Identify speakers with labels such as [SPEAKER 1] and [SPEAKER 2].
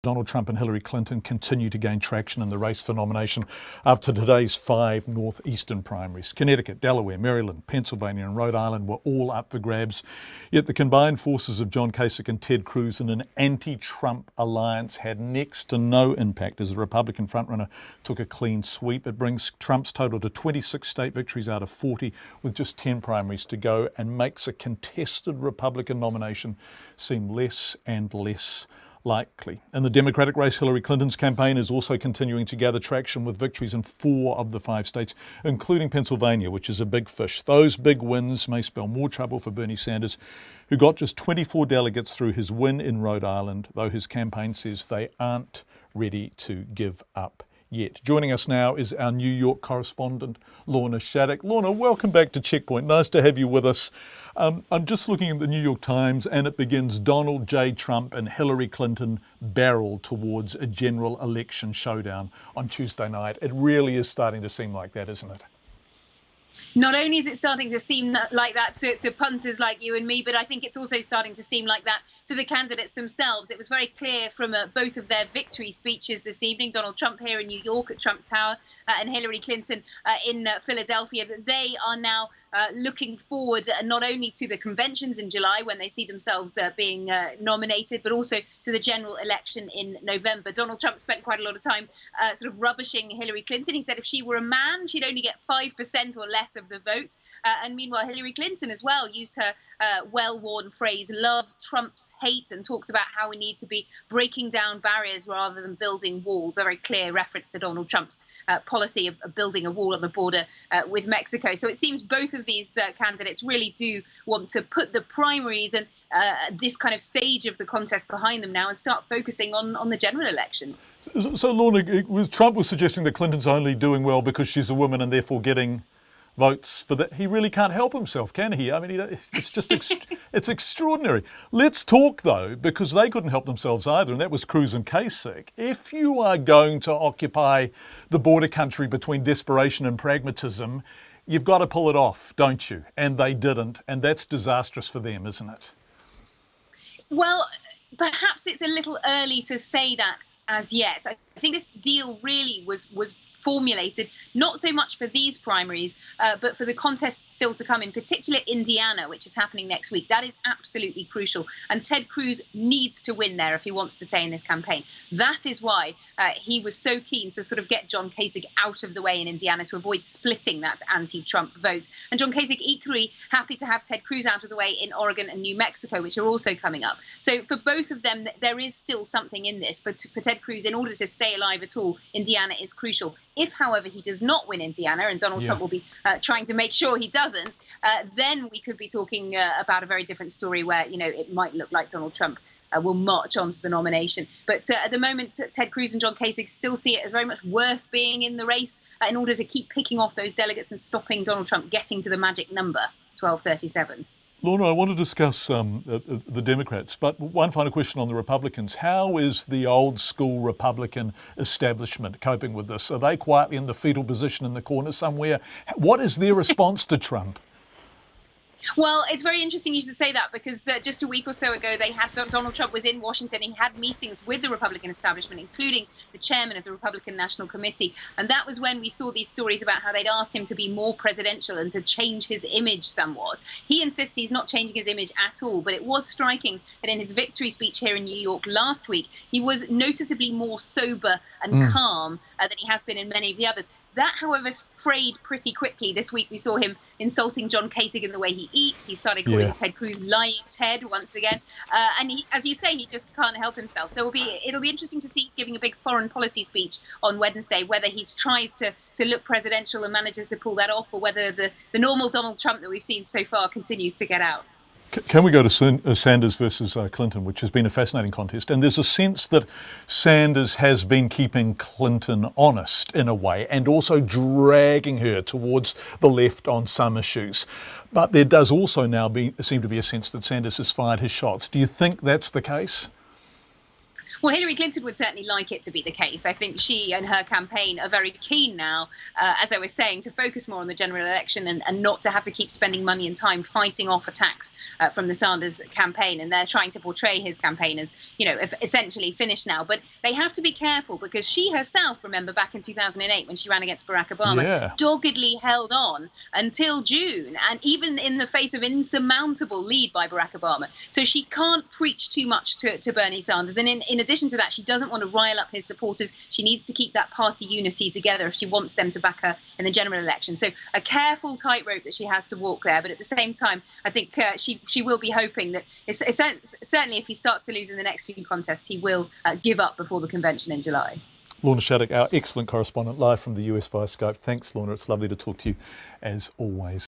[SPEAKER 1] Donald Trump and Hillary Clinton continue to gain traction in the race for nomination after today's 5 northeastern primaries. Connecticut, Delaware, Maryland, Pennsylvania and Rhode Island were all up for grabs. Yet the combined forces of John Kasich and Ted Cruz in an anti-Trump alliance had next to no impact as the Republican frontrunner took a clean sweep. It brings Trump's total to 26 state victories out of 40 with just 10 primaries to go and makes a contested Republican nomination seem less and less likely. In the Democratic race, Hillary Clinton's campaign is also continuing to gather traction with victories in 4 of the 5 states, including Pennsylvania, which is a big fish. Those big wins may spell more trouble for Bernie Sanders, who got just 24 delegates through his win in Rhode Island, though his campaign says they aren't ready to give up yet. Joining us now is our New York correspondent, Lorna Shattuck. Lorna, welcome back to Checkpoint. Nice to have you with us. I'm just looking at the New York Times and it begins Donald J. Trump and Hillary Clinton barrel towards a general election showdown on Tuesday night. It really is starting to seem like that, isn't it?
[SPEAKER 2] Not only is it starting to seem like that to punters like you and me, but I think it's also starting to seem like that to the candidates themselves. It was very clear from both of their victory speeches this evening, Donald Trump here in New York at Trump Tower and Hillary Clinton in Philadelphia, that they are now looking forward not only to the conventions in July when they see themselves being nominated, but also to the general election in November. Donald Trump spent quite a lot of time sort of rubbishing Hillary Clinton. He said if she were a man, she'd only get 5% or less of the vote. And meanwhile, Hillary Clinton as well used her well-worn phrase, love Trump's hate, and talked about how we need to be breaking down barriers rather than building walls. A very clear reference to Donald Trump's policy of building a wall on the border with Mexico. So it seems both of these candidates really do want to put the primaries and this kind of stage of the contest behind them now and start focusing on the general election.
[SPEAKER 1] So Lorna, Trump was suggesting that Clinton's only doing well because she's a woman and therefore getting votes for that. He really can't help himself, can he? I mean, it's just it's extraordinary. Let's talk, though, because they couldn't help themselves either, and that was Cruz and Kasich. If you are going to occupy the border country between desperation and pragmatism, you've got to pull it off, don't you? And they didn't, and that's disastrous for them, isn't it?
[SPEAKER 2] Well, perhaps it's a little early to say that as yet. I think this deal really was formulated not so much for these primaries, but for the contest still to come, in particular Indiana, which is happening next week. That is absolutely crucial. And Ted Cruz needs to win there if he wants to stay in this campaign. That is why he was so keen to sort of get John Kasich out of the way in Indiana to avoid splitting that anti-Trump vote. And John Kasich equally happy to have Ted Cruz out of the way in Oregon and New Mexico, which are also coming up. So for both of them, there is still something in this. For Ted Cruz, in order to stay alive at all, Indiana is crucial. If, however, he does not win Indiana, and Donald Trump will be trying to make sure he doesn't, then we could be talking about a very different story where, you know, it might look like Donald Trump will march on to the nomination. But at the moment, Ted Cruz and John Kasich still see it as very much worth being in the race in order to keep picking off those delegates and stopping Donald Trump getting to the magic number, 1237.
[SPEAKER 1] Lorna, I want to discuss the Democrats, but one final question on the Republicans. How is the old school Republican establishment coping with this? Are they quietly in the fetal position in the corner somewhere? What is their response to Trump?
[SPEAKER 2] Well, it's very interesting you should say that, because just a week or so ago, they had Donald Trump was in Washington. He had meetings with the Republican establishment, including the chairman of the Republican National Committee. And that was when we saw these stories about how they'd asked him to be more presidential and to change his image somewhat. He insists he's not changing his image at all. But it was striking that in his victory speech here in New York last week, he was noticeably more sober and calm than he has been in many of the others. That, however, frayed pretty quickly. This week we saw him insulting John Kasich in the way he eats. He started calling Ted Cruz lying Ted once again. And he, as you say, he just can't help himself. So it'll be interesting to see. He's giving a big foreign policy speech on Wednesday, whether he tries to look presidential and manages to pull that off, or whether the normal Donald Trump that we've seen so far continues to get out.
[SPEAKER 1] Can we go to Sanders versus Clinton, which has been a fascinating contest? And there's a sense that Sanders has been keeping Clinton honest in a way and also dragging her towards the left on some issues. But there does also now seem to be a sense that Sanders has fired his shots. Do you think that's the case?
[SPEAKER 2] Well, Hillary Clinton would certainly like it to be the case. I think she and her campaign are very keen now, as I was saying, to focus more on the general election and not to have to keep spending money and time fighting off attacks from the Sanders campaign. And they're trying to portray his campaign as, essentially finished now. But they have to be careful because she herself, remember back in 2008 when she ran against Barack Obama, doggedly held on until June, and even in the face of insurmountable lead by Barack Obama. So she can't preach too much to Bernie Sanders. And in addition to that, she doesn't want to rile up his supporters. She needs to keep that party unity together if she wants them to back her in the general election. So a careful tightrope that she has to walk there. But at the same time, I think she will be hoping that certainly if he starts to lose in the next few contests, he will give up before the convention in July.
[SPEAKER 1] Lorna Shattuck, our excellent correspondent, live from the US via Skype. Thanks, Lorna. It's lovely to talk to you as always.